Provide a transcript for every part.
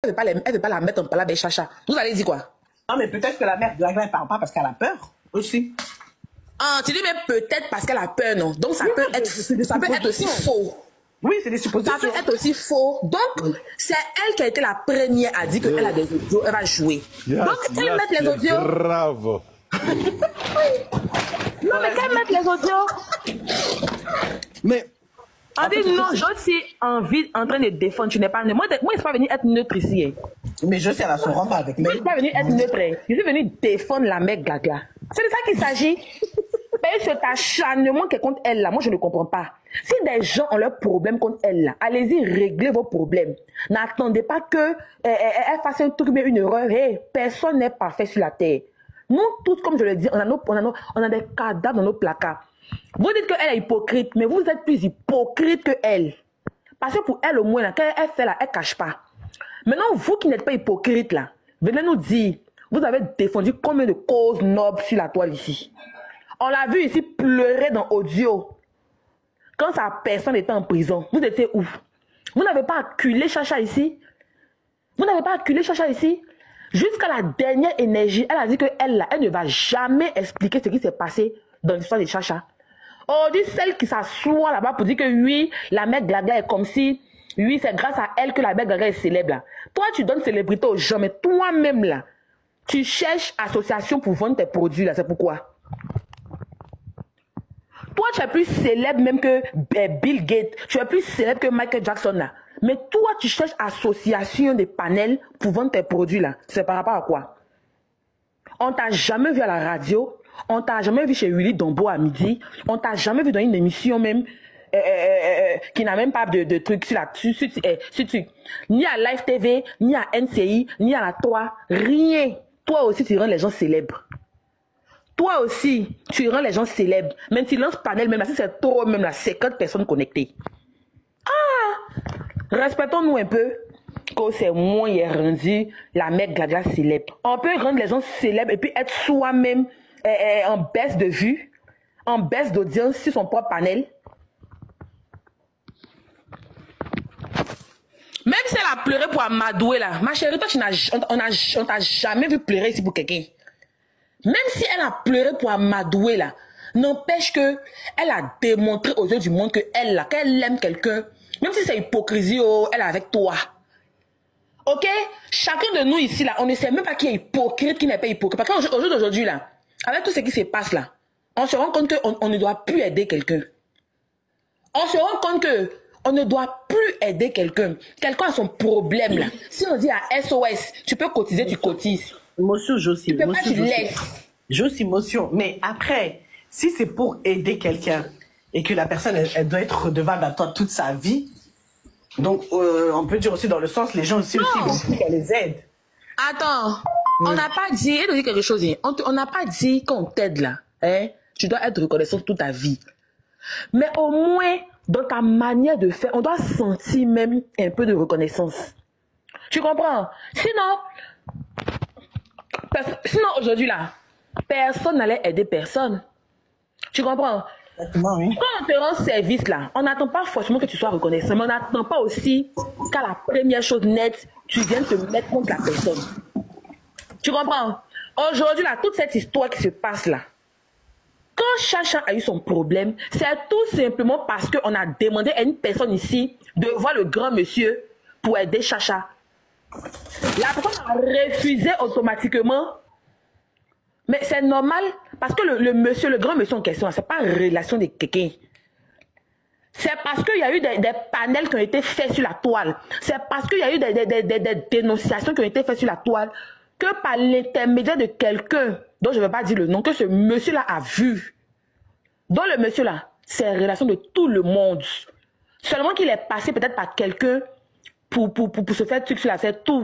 elle veut pas la mettre en palabre avec Chacha. Vous allez dire quoi? Non, mais peut-être que la mère Glagla ne parle pas parce qu'elle a peur aussi. Ah, tu dis mais peut-être parce qu'elle a peur, non? Donc ça peut être aussi faux. Oui, c'est des suppositions. Ça peut être aussi faux. Donc, c'est elle qui a été la première à dire qu'elle a des audios, elle va jouer. Donc, qu'elle mette les audios. Grave. Non, mais qu'elle mette les audios. Mais. On dit non, je suis en train de défendre. Tu n'es pas neutre. Moi, je ne suis pas venue être neutre ici. Hein. Mais je sais, elle a son rang avec moi. Je ne suis pas venue être neutre. Hein. Je suis venue défendre la mec Glagla. C'est de ça qu'il s'agit. Mais cet acharnement qui est contre elle là, moi je ne comprends pas. Si des gens ont leurs problèmes contre elle là, allez-y, réglez vos problèmes. N'attendez pas que elle fasse un truc mais une erreur. Hey, personne n'est parfait sur la terre. Nous tous, comme je le dis, on a des cadavres dans nos placards. Vous dites qu'elle est hypocrite, mais vous êtes plus hypocrite que elle. Parce que pour elle au moins, quand elle fait là, elle ne cache pas. Maintenant, vous qui n'êtes pas hypocrite là, venez nous dire, vous avez défendu combien de causes nobles sur la toile ici. On l'a vu ici pleurer dans audio. Quand sa personne était en prison, vous étiez où? Vous n'avez pas acculé Chacha ici? Vous n'avez pas acculé Chacha ici? Jusqu'à la dernière énergie, elle a dit qu'elle elle ne va jamais expliquer ce qui s'est passé dans l'histoire de Chacha. Aujourd'hui, celle qui s'assoit là-bas pour dire que oui, la mère Glagla est comme si, oui, c'est grâce à elle que la mère Glagla est célèbre là. Toi, tu donnes célébrité aux gens, mais toi-même là, tu cherches association pour vendre tes produits là, c'est pourquoi? Toi, tu es plus célèbre même que Bill Gates. Tu es plus célèbre que Michael Jackson là. Mais toi, tu cherches association des panels pour vendre tes produits là. C'est par rapport à quoi? On t'a jamais vu à la radio. On t'a jamais vu chez Willy Dombo à midi. On t'a jamais vu dans une émission même qui n'a même pas de trucs sur la ni à Live TV, ni à NCI, ni à la 3. Rien. Toi aussi, tu rends les gens célèbres. Toi aussi, tu rends les gens célèbres. Même si lance panel, même là, si c'est trop, même là, 50 personnes connectées. Ah! Respectons-nous un peu. Que c'est moi qui ai rendu la mec Glagla célèbre. On peut rendre les gens célèbres et puis être soi-même en baisse de vue, en baisse d'audience sur son propre panel. Même si elle a pleuré pour Amadoué là, ma chérie, toi, on t'a jamais vu pleurer ici pour quelqu'un. Même si elle a pleuré pour Amadoué là, n'empêche que elle a démontré aux yeux du monde que elle là, qu'elle aime quelqu'un, même si c'est hypocrisie, oh, elle est avec toi. Ok? Chacun de nous ici là, on ne sait même pas qui est hypocrite, qui n'est pas hypocrite. Parce qu'au jour d'aujourd'hui là, avec tout ce qui se passe là, on se rend compte qu'on ne doit plus aider quelqu'un. On se rend compte qu'on ne doit plus aider quelqu'un. Quelqu'un a son problème là. Si on dit à SOS, tu peux cotiser, tu cotises. Émotion, Josie. Tu peux pas, tu laisses. Josie, émotion. Mais après, si c'est pour aider quelqu'un et que la personne, elle doit être redevable à toi toute sa vie, donc on peut dire aussi dans le sens, les gens aussi qu'elle les aide. Attends, on n'a pas dit, elle nous dit quelque chose, on n'a pas dit qu'on t'aide là. Hein? Tu dois être reconnaissant toute ta vie. Mais au moins, dans ta manière de faire, on doit sentir même un peu de reconnaissance. Tu comprends? Sinon aujourd'hui là, personne n'allait aider personne. Tu comprends? Exactement, oui. Quand on te rend service là, on n'attend pas forcément que tu sois reconnaissant, mais on n'attend pas aussi qu'à la première chose nette, tu viennes te mettre contre la personne. Tu comprends? Aujourd'hui là, toute cette histoire qui se passe là, quand Chacha a eu son problème, c'est tout simplement parce qu'on a demandé à une personne ici de voir le grand monsieur pour aider Chacha. La personne a refusé automatiquement. Mais c'est normal, parce que le grand monsieur en question, c'est pas une relation de quelqu'un. C'est parce qu'il y a eu des panels qui ont été faits sur la toile. C'est parce qu'il y a eu des dénonciations qui ont été faites sur la toile que par l'intermédiaire de quelqu'un, dont je ne vais pas dire le nom, que ce monsieur-là a vu. Donc le monsieur-là, c'est une relation de tout le monde. Seulement qu'il est passé peut-être par quelqu'un pour se faire truc sur la tête, tout.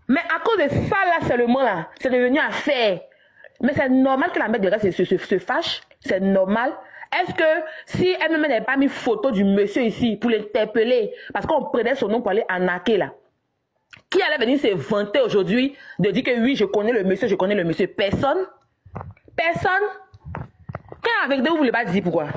Mais à cause de ça, là, seulement, là, c'est devenu affaire. Mais c'est normal que la mère de reste se fâche. C'est normal. Est-ce que si elle-même n'avait pas mis photo du monsieur ici pour l'interpeller, parce qu'on prenait son nom pour aller arnaquer, là, qui allait venir se vanter aujourd'hui de dire que oui, je connais le monsieur, je connais le monsieur? Personne? Personne? Quand avec deux, vous ne voulez pas dire pourquoi?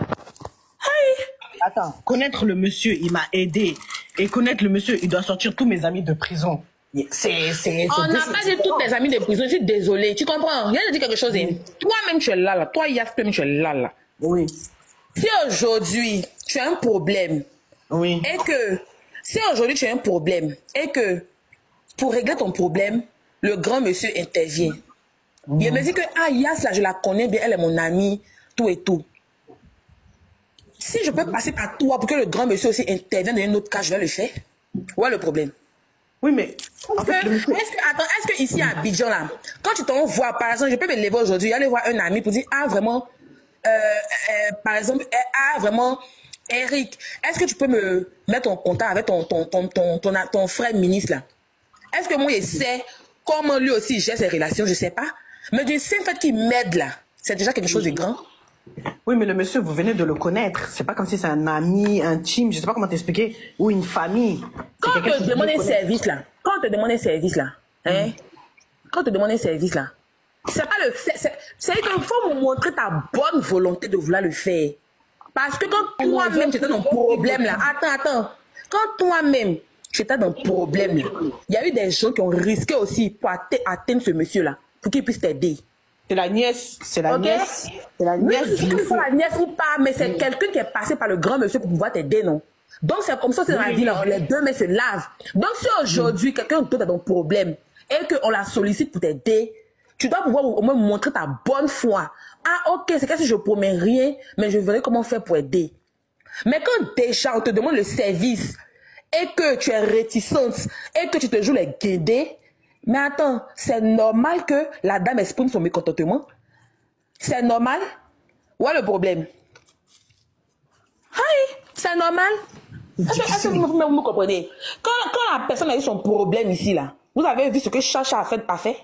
Attends, connaître le monsieur, il m'a aidé. et connaître le monsieur, il doit sortir tous mes amis de prison. On n'a pas dit toutes tes amies de prison, je suis désolée. Tu comprends? Viens de dire quelque chose. Hein. Toi-même, tu es là. Toi, Yas, tu es là. Oui. Si aujourd'hui, tu as un problème, oui. Et que, si aujourd'hui, tu as un problème, et que, pour régler ton problème, le grand monsieur intervient. Il me dit que, ah, Yas, là, je la connais bien, elle est mon amie, tout et tout. Si je peux passer par toi pour que le grand monsieur aussi intervienne dans une autre cas, je vais le faire. Où est le problème? Oui, mais... Est-ce que ici à Abidjan, là, quand tu t'envoies, par exemple, je peux me lever aujourd'hui, aller voir un ami pour dire, ah, vraiment, par exemple, ah, vraiment, Eric, est-ce que tu peux me mettre en contact avec ton frère ministre, là? Est-ce que moi, je sais comment lui aussi gère ses relations? Je ne sais pas. Mais du simple fait qu'il m'aide, là, c'est déjà quelque chose de grand. Oui, mais le monsieur, vous venez de le connaître. C'est pas comme si c'est un ami, intime, je sais pas comment t'expliquer, ou une famille. Quand on te demande un service, là, hein, quand on te demande un service, là, c'est pas le fait, c'est qu'il faut me montrer ta bonne volonté de vouloir le faire. Parce que quand toi-même, tu étais dans un problème, là, attends, quand toi-même, tu étais dans un problème, là, il y a eu des gens qui ont risqué aussi pour atteindre ce monsieur-là, pour qu'il puisse t'aider. C'est la nièce, c'est la Okay? nièce. C'est la nièce. Oui, je sais pas la nièce ou pas, mais c'est quelqu'un qui est passé par le grand monsieur pour pouvoir t'aider, non? Donc c'est comme ça, c'est dans la vie, là, les deux mains se lavent. Donc si aujourd'hui, quelqu'un d'autre a ton problème et qu'on la sollicite pour t'aider, tu dois pouvoir au moins montrer ta bonne foi. Ah, ok, c'est que si je promets rien, mais je verrai comment faire pour aider. Mais quand déjà on te demande le service et que tu es réticente et que tu te joues les guédés, mais attends, c'est normal que la dame exprime son mécontentement? C'est normal? Où est le problème? Hi, c'est normal? Est-ce que vous comprenez? Quand la personne a eu son problème ici, là, vous avez vu ce que Chacha a fait, pas fait?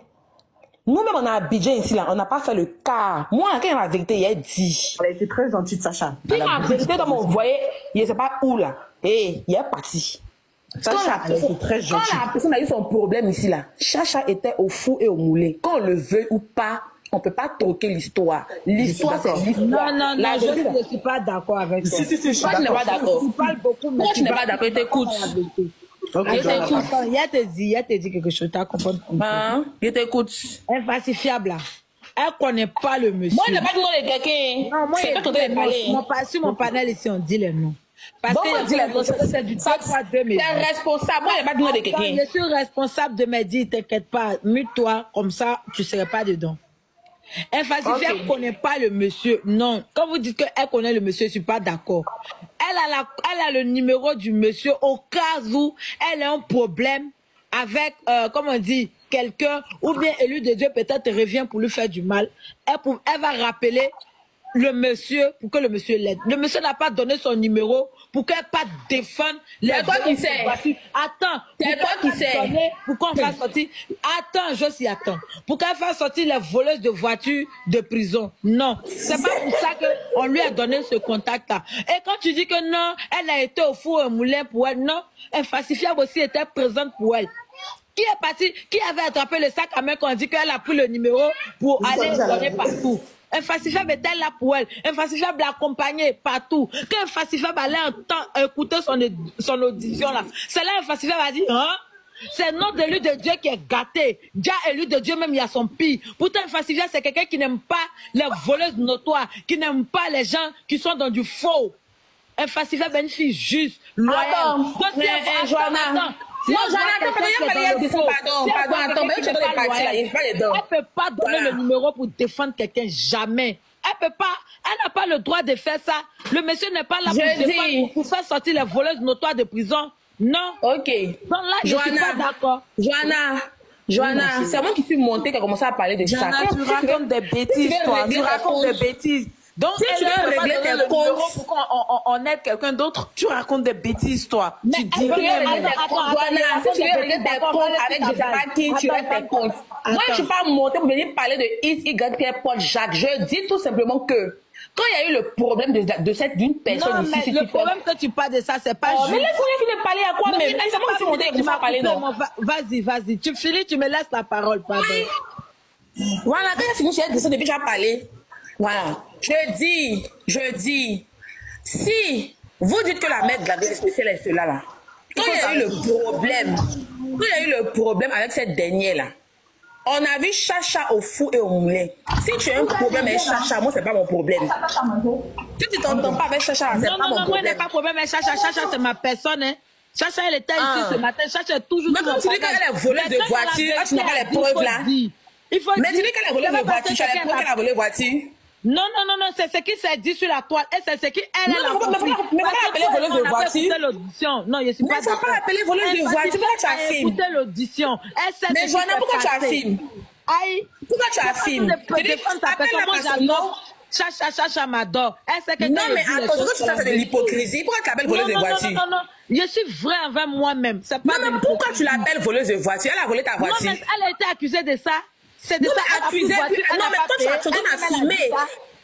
Nous-mêmes, on a Abidjan ici, là, on n'a pas fait le cas. Moi, quand il y a la vérité, il a dit. Elle a été très gentille, Sacha. Puis la vérité, comme on voyait, il ne sait pas où, là. Et il est parti. Sacha, elle a été très gentille. Quand la personne a eu son problème ici, là, Chacha était au four et au moulin. Qu'on le veuille ou pas, on ne peut pas troquer l'histoire. L'histoire, c'est l'histoire. Non, je ne suis pas d'accord avec toi. Si, je suis Toi, tu n'es pas d'accord. Tu parles beaucoup, mais moi, tu n'es pas d'accord. T'écoute. Il te dit quelque chose, tu as compris. Je t'écoute. Infalsifiable, là. Elle ne connaît pas le monsieur. Moi, je n'ai pas dit non de quelqu'un. Non, moi, c'est pas ton parler. Sur mon panel ici, on dit les noms. Parce Bon, que on dit les noms. c'est du 2-3-2, mais. Tu es responsable. Moi, je n'ai pas dit non de quelqu'un. Je suis responsable de mes dits, t'inquiète pas. Mute-toi, comme ça, tu ne serais pas dedans. Elle ne connaît pas le monsieur. Non. Quand vous dites qu'elle connaît le monsieur, je ne suis pas d'accord. Elle a le numéro du monsieur au cas où elle a un problème avec, comment on dit, quelqu'un, ou bien élu de Dieu peut-être revient pour lui faire du mal. Elle va rappeler le monsieur pour que le monsieur l'aide. Le monsieur n'a pas donné son numéro pour qu'elle pas défendre les toi qui sais. Attends. C'est toi qui sais. Pour qu'on fasse sortir. Attends, je suis attends. Pour qu'elle fasse sortir les voleuses de voitures de prison. Non. C'est pas pour ça qu'on lui a donné ce contact-là. Et quand tu dis que non, elle a été au four au moulin pour elle, non. Infalsifiable aussi était présente pour elle. Qui est parti, qui avait attrapé le sac à main quand on dit qu'elle a pris le numéro pour aller donner partout? Infalsifiable était là pour elle. Infalsifiable l'accompagnait partout. Quand Infalsifiable allait écouter son audition là, c'est là Infalsifiable a dit, hein? C'est notre élu de Dieu qui est gâté. Déjà élu de Dieu même, il y a son pire. Pourtant, Infalsifiable, c'est quelqu'un qui n'aime pas les voleuses notoires, qui n'aime pas les gens qui sont dans du faux. Infalsifiable est une fille juste, loyale. Joanna. Non, Joanna, pardon, mais je donne les parties là, il pas les dents. Elle ne peut pas donner le numéro pour défendre quelqu'un, jamais. Elle peut pas, elle n'a pas le droit de faire ça. Le monsieur n'est pas là pour faire sortir les voleuses notoires de prison. Non. Ok. Donc là, je suis pas d'accord. Joanna, c'est moi qui suis montée qui a commencé à parler de ça. Tu racontes des bêtises, toi. Tu racontes des bêtises. Donc, si tu veux régler tes comptes pour qu'on aide quelqu'un d'autre, tu racontes des bêtises, toi. Tu dis rien. Joanna, si tu veux régler tes comptes avec je sais pas qui, tu règles tes comptes. Moi, je ne suis pas montée pour venir parler de X, Y, Paul, Jacques. Je dis tout simplement que quand il y a eu le problème d'une personne non, ici, mais le problème que tu parles de ça, c'est pas juste. Mais laisse-moi finir de parler à quoi même. C'est moi qui monter et vous parler, non. Vas-y. Tu finis, tu me laisses la parole, pardon. Voilà, quand il a fini, j'ai déjà parlé. Voilà. Je dis, si vous dites que la mère de la spéciale est cela là, Quand il y a eu le problème avec cette dernière-là, on a vu Chacha au fou et au moulin. Si tu as un problème avec Chacha, moi, c'est pas mon problème. Si tu t'entends pas avec Chacha, c'est pas mon problème. Non, moi, je n'ai pas de problème avec Chacha. Chacha, c'est ma personne. Hein. Chacha, elle était ici ce matin. Chacha est toujours. Mais quand tu dis qu'elle est voleuse de voiture, tu n'as pas les preuves là. Mais tu dis qu'elle est voleuse de voiture, tu as les preuves qu'elle a volé de voiture. Non, c'est ce qui s'est dit sur la toile. Et c'est ce qui elle a compris. Mais pourquoi l'appeler voleuse de voiture? Non, je suis pas d'accord. Mais pourquoi l'appeler voleuse de voiture? Pourquoi tu affirmes? Écoutez l'audition. Mais Joanna, pourquoi tu affirmes? Aïe. Pourquoi tu affirmes? Tu défends ta personne. Moi, j'adore. Chacha m'adore. Non, mais attends, ce que tu fais, c'est de l'hypocrisie. Pourquoi tu l'appelles voleuse de voiture? Non. Je suis vraie envers moi-même. Non, mais pourquoi tu l'appelles voleuse de voiture? Elle a volé ta voiture. Non, mais elle a été accusée de ça. C'est de ça. Accusée. Non, mais toi, tu as affirmé.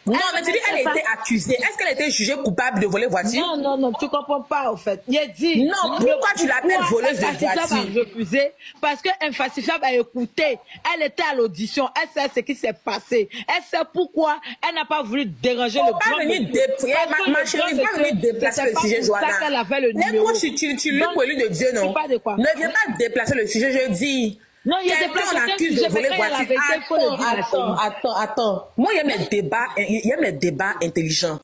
Non, mais tu dis qu'elle a été accusée. Est-ce qu'elle a été jugée coupable de voler voiture? Non, tu comprends pas, au fait. Il a dit. Non, pourquoi tu l'appelles voleuse de voiture? Elle a refusé parce qu'Infalsifiable a écouté. Elle était à l'audition. Elle sait ce qui s'est passé. Elle sait pourquoi elle n'a pas voulu déranger le grand. Ma chérie, pas venir déplacer le sujet, Joanna. Moi, tu lui pour lui de Dieu, non? Ne viens pas déplacer le sujet, je dis. Non, il y a des personnes qui accusent de voler voiture. Attends. Moi, il y a mes débats intelligents.